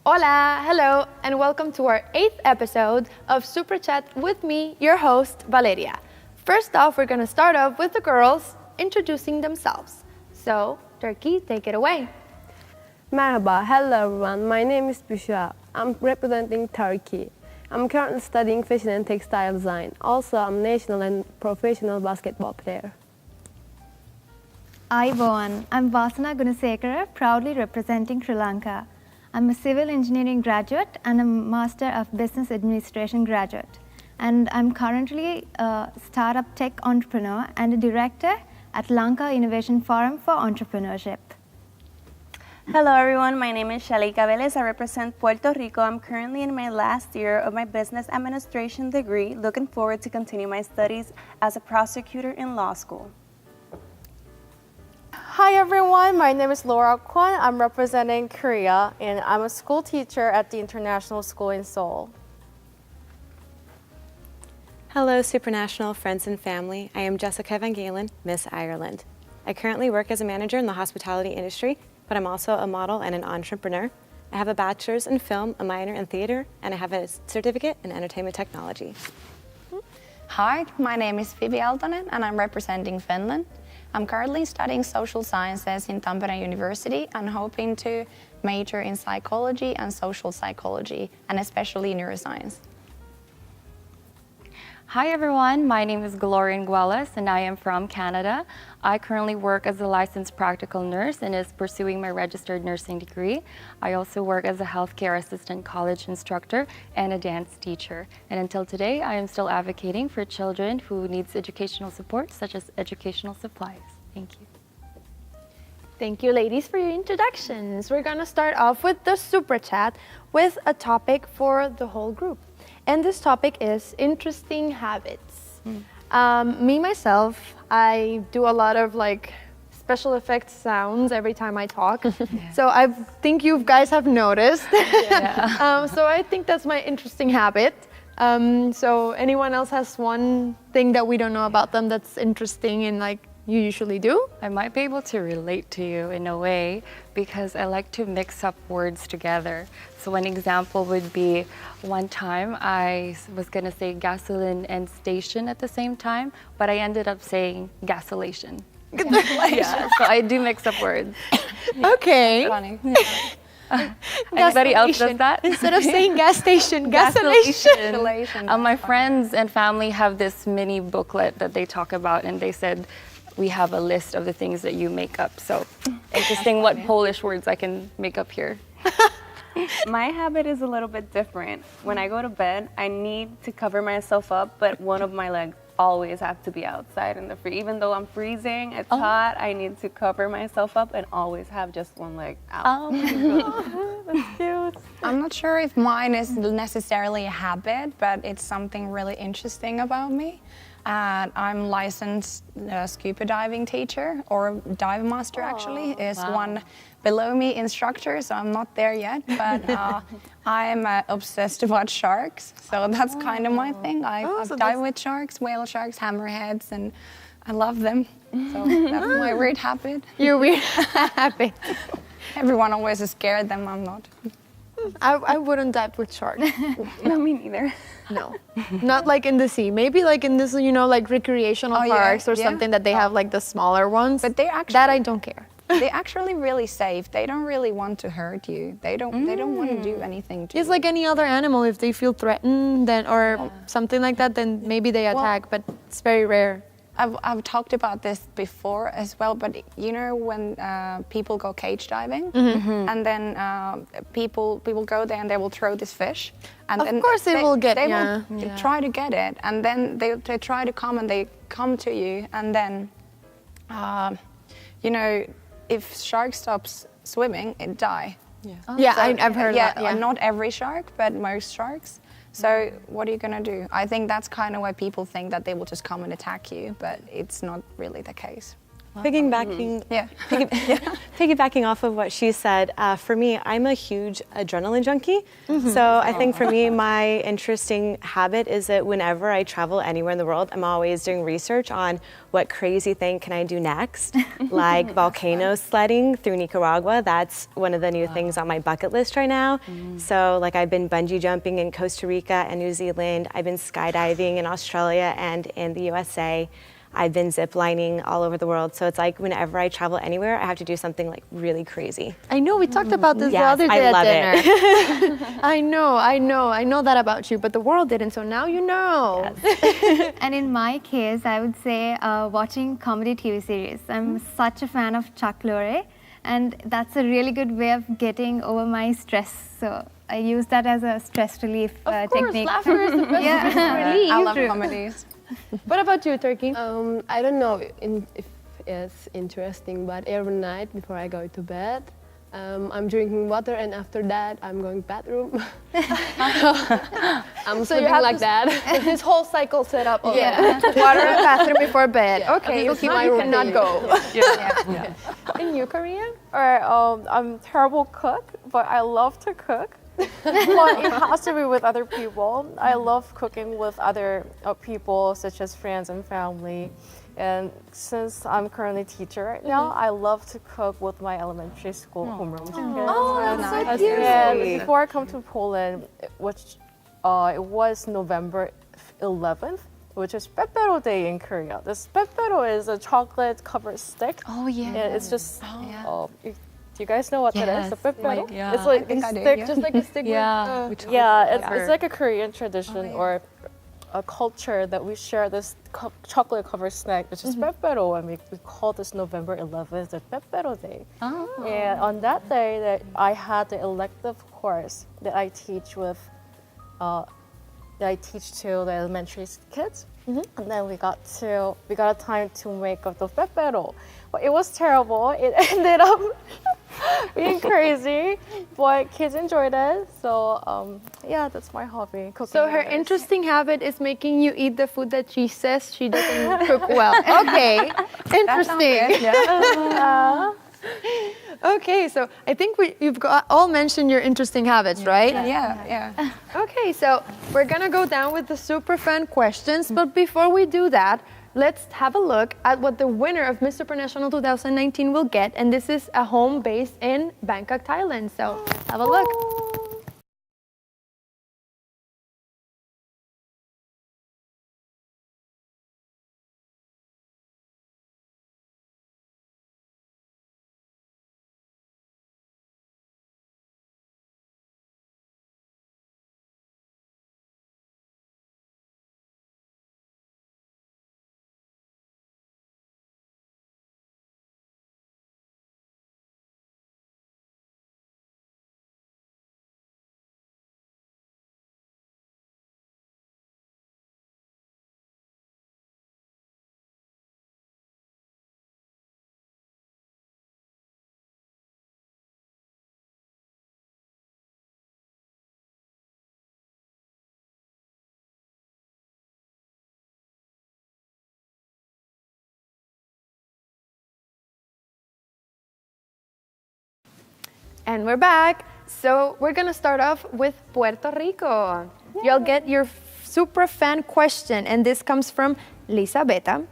Hola, hello, and welcome to our 8th episode of Supra Chat with me, your host, Valeria. First off, we're going to start off with the girls introducing themselves. So, Turkey, take it away. Merhaba, hello everyone. My name is Büşra. I'm representing Turkey. I'm currently studying fashion and textile design. Also, I'm national and professional basketball player. Ayvon, I'm Vasana Gunasekara, proudly representing Sri Lanka. I'm a civil engineering graduate and a Master of Business Administration graduate. And I'm currently a startup tech entrepreneur and a director at Lanka Innovation Forum for Entrepreneurship. Hello everyone, my name is Shelly Cabeles. I represent Puerto Rico. I'm currently in my last year of my business administration degree, looking forward to continue my studies as a prosecutor in law school. Hi everyone, my name is Laura Kwon. I'm representing Korea and I'm a school teacher at the International School in Seoul. Hello Supranational friends and family. I am Jessica Van Galen, Miss Ireland. I currently work as a manager in the hospitality industry, but I'm also a model and an entrepreneur. I have a bachelor's in film, a minor in theater, and I have a certificate in entertainment technology. Hi, my name is Phoebe Aaltonen and I'm representing Finland. I'm currently studying social sciences in Tampere University and hoping to major in psychology and social psychology, and especially neuroscience. Hi everyone, my name is Gloria Nguales and I am from Canada. I currently work as a licensed practical nurse and is pursuing my registered nursing degree. I also work as a healthcare assistant college instructor and a dance teacher. And until today, I am still advocating for children who needs educational support, such as educational supplies. Thank you. Thank you, ladies, for your introductions. We're going to start off with the Supra Chat with a topic for the whole group. And this topic is interesting habits. Me, myself, I do a lot of special effects sounds every time I talk. So I think you guys have noticed. So I think that's my interesting habit. So anyone else has one thing that we don't know about them that's interesting and you usually do? I might be able to relate to you in a way because I like to mix up words together. So one example would be one time I was going to say gasoline and station at the same time, but I ended up saying gasolation. Yeah, so I do mix up words. Okay. Funny. Anybody else does that? Instead of saying gas station, gasolation. My friends and family have this mini booklet that they talk about, and they said, we have a list of the things that you make up. So interesting what Polish words I can make up here. My habit is a little bit different. When I go to bed, I need to cover myself up, but one of my legs always have to be outside in the free. Even though I'm freezing, it's hot, I need to cover myself up and always have just one leg out. That's cute. I'm not sure if mine is necessarily a habit, but it's something really interesting about me. I'm licensed scuba diving teacher, or dive master actually, is one below me instructor, so I'm not there yet, but I'm obsessed about sharks, so that's kind of my thing. I dive with sharks, whale sharks, hammerheads, and I love them, so that's my weird habit. Your weird habit. Everyone always is scared, then I'm not. I wouldn't dive with sharks. No, me neither. No, not in the sea. Maybe in this, recreational parks or something that they have the smaller ones. But they're actually, that I don't care. They're actually really safe. They don't really want to hurt you. They don't want to do anything to you. It's like any other animal. If they feel threatened, or something like that, then maybe they attack. But it's very rare. I've talked about this before as well, but when people go cage diving, and then people go there and they will throw this fish, and of course they will get. They will try to get it, and then they try to come and they come to you, and then if shark stops swimming, it die. Yeah, I've heard that. Yeah, not every shark, but most sharks. So what are you going to do? I think that's kind of why people think that they will just come and attack you, but it's not really the case. Piggybacking, Yeah. piggybacking off of what she said, for me, I'm a huge adrenaline junkie. So I think for me, my interesting habit is that whenever I travel anywhere in the world, I'm always doing research on what crazy thing can I do next, like volcano sledding through Nicaragua. That's one of the new things on my bucket list right now. So like I've been bungee jumping in Costa Rica and New Zealand. I've been skydiving in Australia and in the USA. I've been ziplining all over the world. So it's like whenever I travel anywhere, I have to do something like really crazy. I know we talked about this the Yes, other day I at love dinner. it. I know that about you, but the world didn't, so now you know. And in my case, I would say watching comedy TV series. I'm such a fan of Chuck Lorre, and that's a really good way of getting over my stress. So I use that as a stress relief Of course, technique. laughter is the best stress relief. I love comedies. What about you, Turkey? I don't know if it's interesting, but every night before I go to bed, I'm drinking water, and after that, I'm going bathroom. I'm So you sleeping have like that. This whole cycle set up. Of Yeah. Water and bathroom before bed. Okay, People if keep not, my you cannot routine. go. And you, Korea? Alright, I'm a terrible cook, but I love to cook. But it has to be with other people. I love cooking with other people, such as friends and family. And since I'm currently a teacher right now, I love to cook with my elementary school homeroom students. Oh, that's so cute. And before I come to Poland, which it was November 11th, which is Pepero Day in Korea. This Pepero is a chocolate-covered stick. Oh, yeah. And it's just, do you guys know what that is? The pepero? Yeah. It's like I think a I do, stick, yeah. just like a stick. Yeah. It's like a Korean tradition or a culture that we share this chocolate-covered snack, which is pepero, and we call this November 11th the Pepero Day. Oh. And on that day, that I had the elective course that I teach with, that I teach to the elementary kids. And then we got a time to make up the pepero. But it was terrible. It ended up being crazy, but kids enjoyed it. So yeah, that's my hobby. Cooking. So her others. interesting habit is making you eat the food that she says she doesn't cook well. Okay, interesting. Okay, so I think you've all mentioned your interesting habits, right? Yeah. Okay, so we're gonna go down with the super fun questions, but before we do that, let's have a look at what the winner of Miss Supranational 2019 will get, and this is a home based in Bangkok, Thailand. So have a look. And we're back. So we're gonna start off with Puerto Rico. You'll get your super fan question, and this comes from Lisa Beta.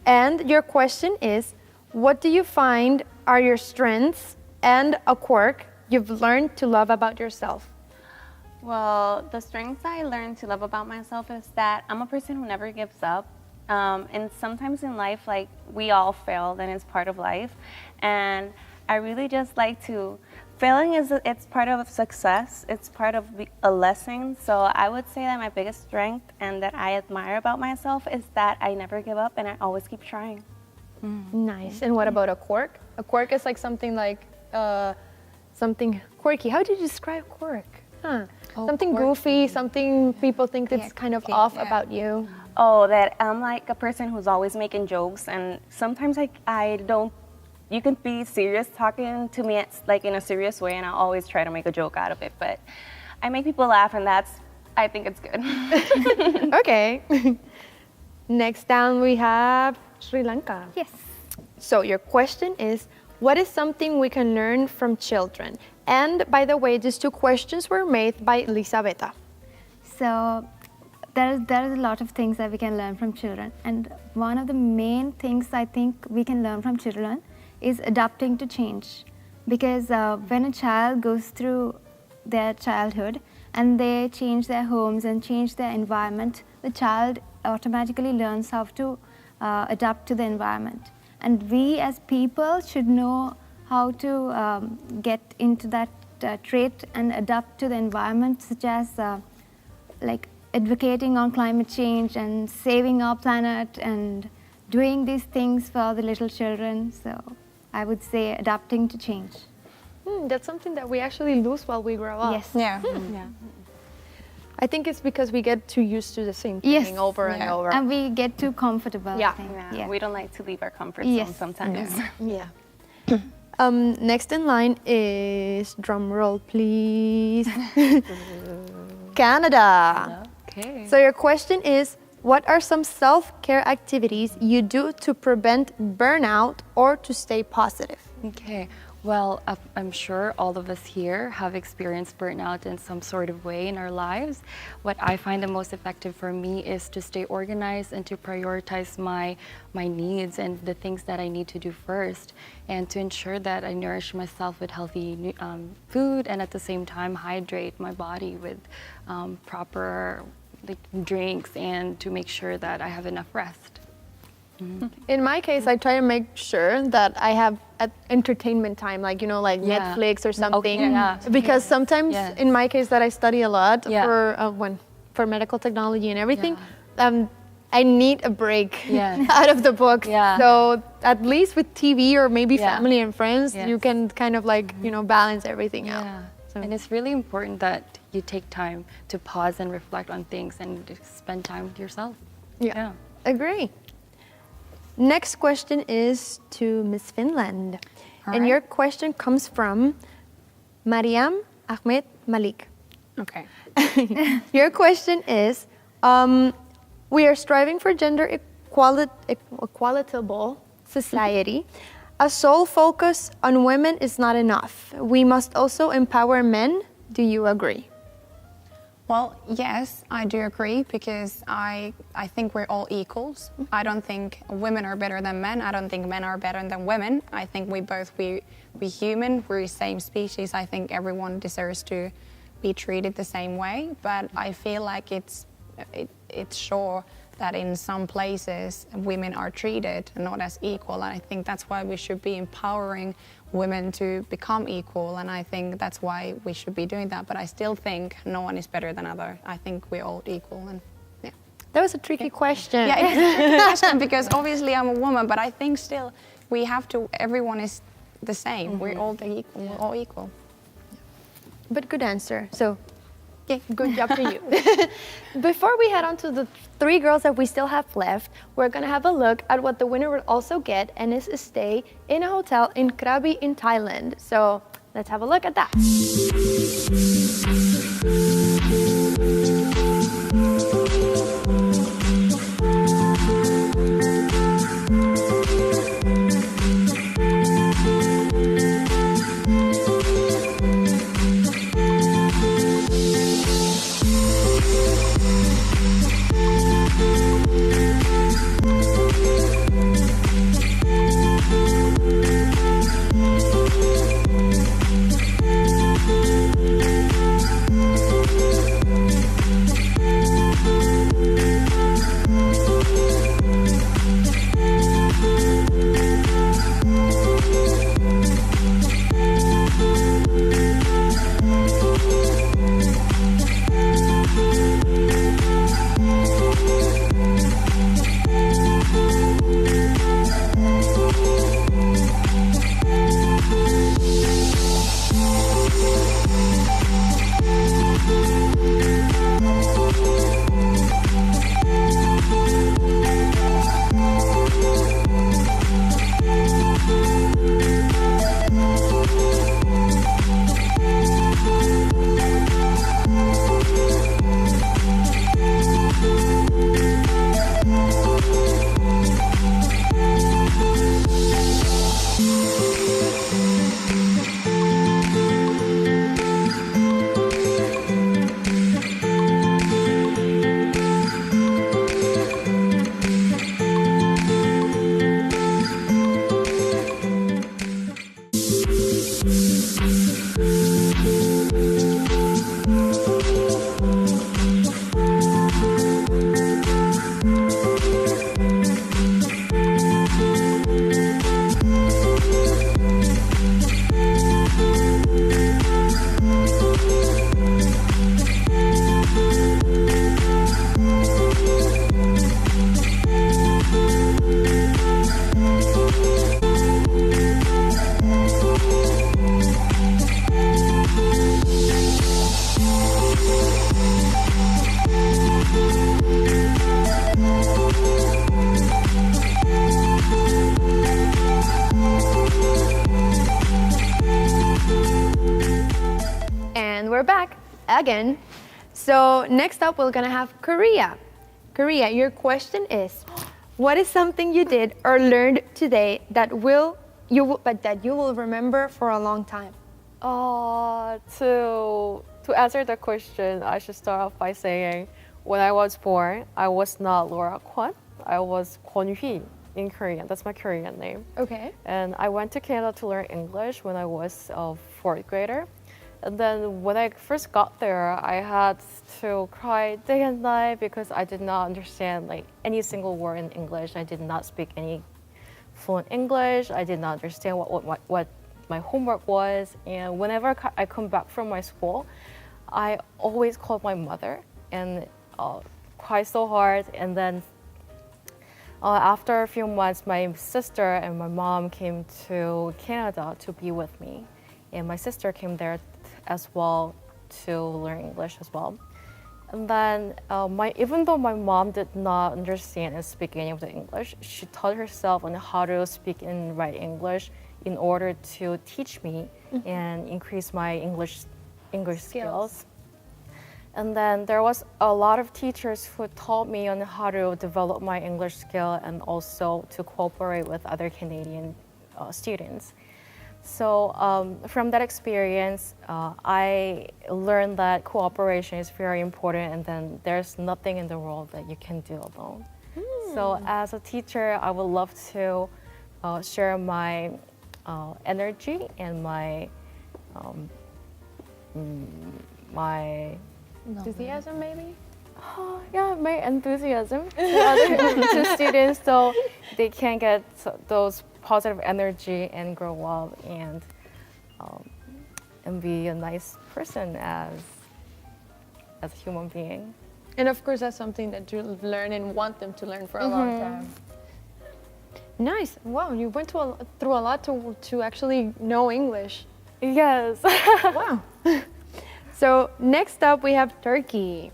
And your question is, what do you find are your strengths and a quirk you've learned to love about yourself? Well, the strengths I learned to love about myself is that I'm a person who never gives up. And sometimes in life, like, we all fail, and it's part of life. And I really just like to, failing it's part of success. It's part of a lesson. So I would say that my biggest strength and that I admire about myself is that I never give up and I always keep trying. Nice. And what about a quirk? A quirk is like something quirky. How do you describe quirk? Something goofy, something people think that's kind of off about you. Oh, that I'm like a person who's always making jokes, and sometimes I don't. You can be serious talking to me like in a serious way, and I always try to make a joke out of it. But I make people laugh, and I think it's good. Okay. Next down we have Sri Lanka. Yes. So your question is, what is something we can learn from children? And by the way, these two questions were made by Elisabetta. So there is a lot of things that we can learn from children. And one of the main things I think we can learn from children is adapting to change. Because when a child goes through their childhood and they change their homes and change their environment, the child automatically learns how to adapt to the environment. And we as people should know how to get into that trait and adapt to the environment, such as like advocating on climate change and saving our planet and doing these things for the little children. So I would say adapting to change. That's something that we actually lose while we grow up. Yes. Yeah. Yeah. I think it's because we get too used to the same thing over and over. And we get too comfortable. Yeah. I think. Yeah. We don't like to leave our comfort Yes. zone sometimes. Yeah. Next in line is, drum roll please, Canada. Okay. So your question is, what are some self-care activities you do to prevent burnout or to stay positive? Okay. Well, I'm sure all of us here have experienced burnout in some sort of way in our lives. What I find the most effective for me is to stay organized and to prioritize my needs and the things that I need to do first, and to ensure that I nourish myself with healthy food, and at the same time hydrate my body with proper drinks, and to make sure that I have enough rest. In my case, I try to make sure that I have entertainment time, like Netflix or something. Okay, yeah. Because sometimes, Yes. in my case, that I study a lot Yeah. for medical technology and everything, I need a break Yes. out of the books. Yeah. So at least with TV or maybe Yeah. family and friends, Yes. you can kind of balance everything out. Yeah. So- And it's really important that you take time to pause and reflect on things and to spend time with yourself. Yeah. Agree. Next question is to Miss Finland. All And right. your question comes from Mariam Ahmed Malik. Okay. Your question is, we are striving for gender equitable society. A sole focus on women is not enough. We must also empower men. Do you agree? Well, yes, I do agree, because I think we're all equals. I don't think women are better than men. I don't think men are better than women. I think we human, we're the same species. I think everyone deserves to be treated the same way. But I feel like it's sure that in some places women are treated not as equal. And I think that's why we should be empowering women to become equal, and I think that's why we should be doing that. But I still think no one is better than other. I think we're all equal, and yeah. That was a tricky question. Yeah, it's a tricky question, because obviously I'm a woman, but I think still we have to. Everyone is the same. We're all equal. We're all equal. But good answer. So, yeah, good job to you. Before we head on to the 3 girls that we still have left, we're going to have a look at what the winner will also get, and is a stay in a hotel in Krabi in Thailand. So let's have a look at that. we're back again. So next up, we're gonna have Korea. Korea, your question is, what is something you did or learned today that you will remember for a long time? To answer the question, I should start off by saying, when I was born, I was not Laura Kwon. I was Kwon Hui in Korean. That's my Korean name. Okay. And I went to Canada to learn English when I was a fourth grader. And then when I first got there, I had to cry day and night because I did not understand like any single word in English. I did not speak any fluent English. I did not understand what my homework was. And whenever I come back from my school, I always called my mother and cry so hard. And then after a few months, my sister and my mom came to Canada to be with me. And my sister came there as well to learn English as well. And then even though my mom did not understand and speak any of the English, she taught herself on how to speak and write English in order to teach me and increase my English skills. And then there was a lot of teachers who taught me on how to develop my English skill and also to cooperate with other Canadian students. So from that experience, I learned that cooperation is very important, and then there's nothing in the world that you can do alone. So as a teacher, I would love to share my energy and my Enthusiasm, maybe? Yeah, my enthusiasm to students so they can get those positive energy and grow up and be a nice person as a human being. And of course, that's something that you learn and want them to learn for a long time. Nice. Wow, you went through a lot to actually know English. Yes. Wow. So next up, we have Turkey.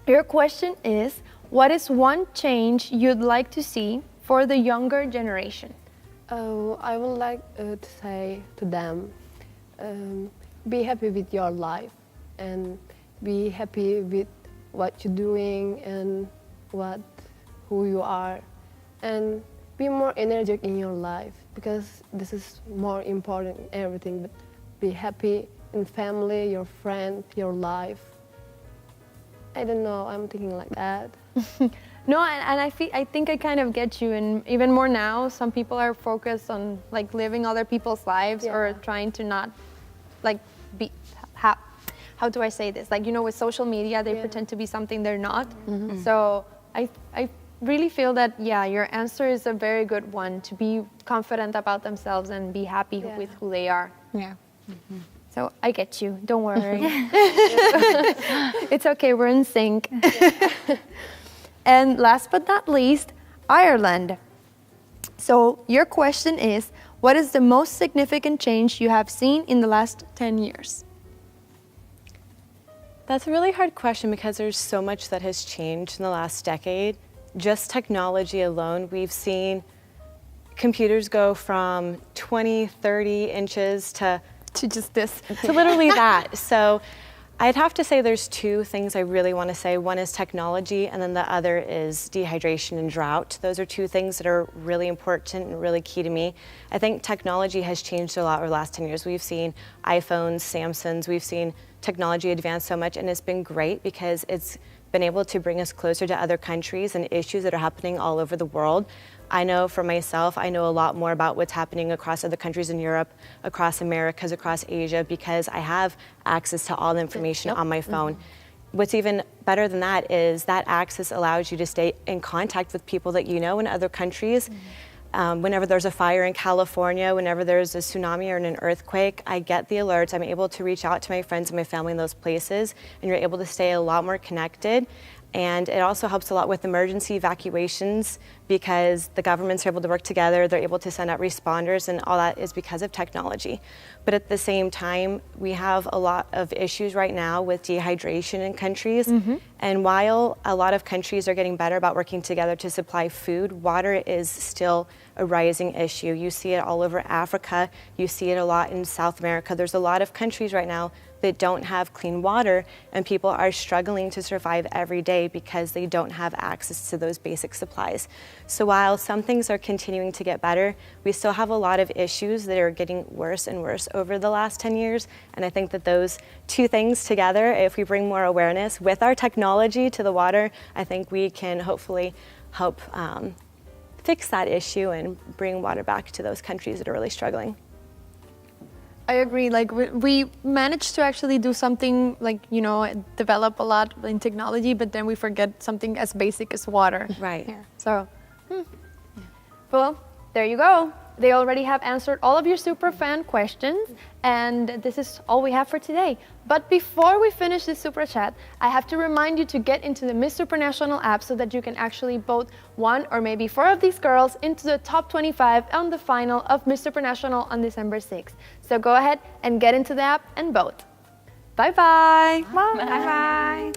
Your question is, what is one change you'd like to see for the younger generation? I would like to say to them, be happy with your life and be happy with what you're doing and who you are, and be more energetic in your life because this is more important in everything. But be happy in family, your friend, your life. I don't know, I'm thinking like that. No, and I think I kind of get you, and even more now, some people are focused on like living other people's lives or trying to not like be, how do I say this? Like, you know, with social media, they pretend to be something they're not. So I really feel that, yeah, your answer is a very good one, to be confident about themselves and be happy with who they are. Yeah. So I get you, don't worry. It's okay, we're in sync. And last but not least, Ireland. So your question is, what is the most significant change you have seen in the last 10 years? That's a really hard question because there's so much that has changed in the last decade. Just technology alone, we've seen computers go from 20, 30 inches to just this. To literally that. So I'd have to say there's two things I really want to say. One is technology, and then the other is dehydration and drought. Those are two things that are really important and really key to me. I think technology has changed a lot over the last 10 years. We've seen iPhones, Samsungs, we've seen technology advance so much, and it's been great because it's been able to bring us closer to other countries and issues that are happening all over the world. I know for myself, I know a lot more about what's happening across other countries in Europe, across Americas, across Asia, because I have access to all the information on my phone. What's even better than that is that access allows you to stay in contact with people that you know in other countries. Whenever there's a fire in California, whenever there's a tsunami or an earthquake, I get the alerts. I'm able to reach out to my friends and my family in those places, and you're able to stay a lot more connected. And it also helps a lot with emergency evacuations because the governments are able to work together, they're able to send out responders, and all that is because of technology. But at the same time, we have a lot of issues right now with dehydration in countries. And while a lot of countries are getting better about working together to supply food, water is still a rising issue. You see it all over Africa. You see it a lot in South America. There's a lot of countries right now that don't have clean water, and people are struggling to survive every day because they don't have access to those basic supplies. So while some things are continuing to get better, we still have a lot of issues that are getting worse and worse over the last 10 years. And I think that those two things together, if we bring more awareness with our technology to the water, I think we can hopefully help fix that issue and bring water back to those countries that are really struggling. I agree. Like we managed to actually do something like, you know, develop a lot in technology, but then we forget something as basic as water. Right. Yeah. So, well, there you go. They already have answered all of your super fan questions, and this is all we have for today. But before we finish this super chat, I have to remind you to get into the Miss Supranational app so that you can actually vote one or maybe 4 of these girls into the top 25 on the final of Miss Supranational on December 6th. So go ahead and get into the app and vote. Bye-bye. Bye bye.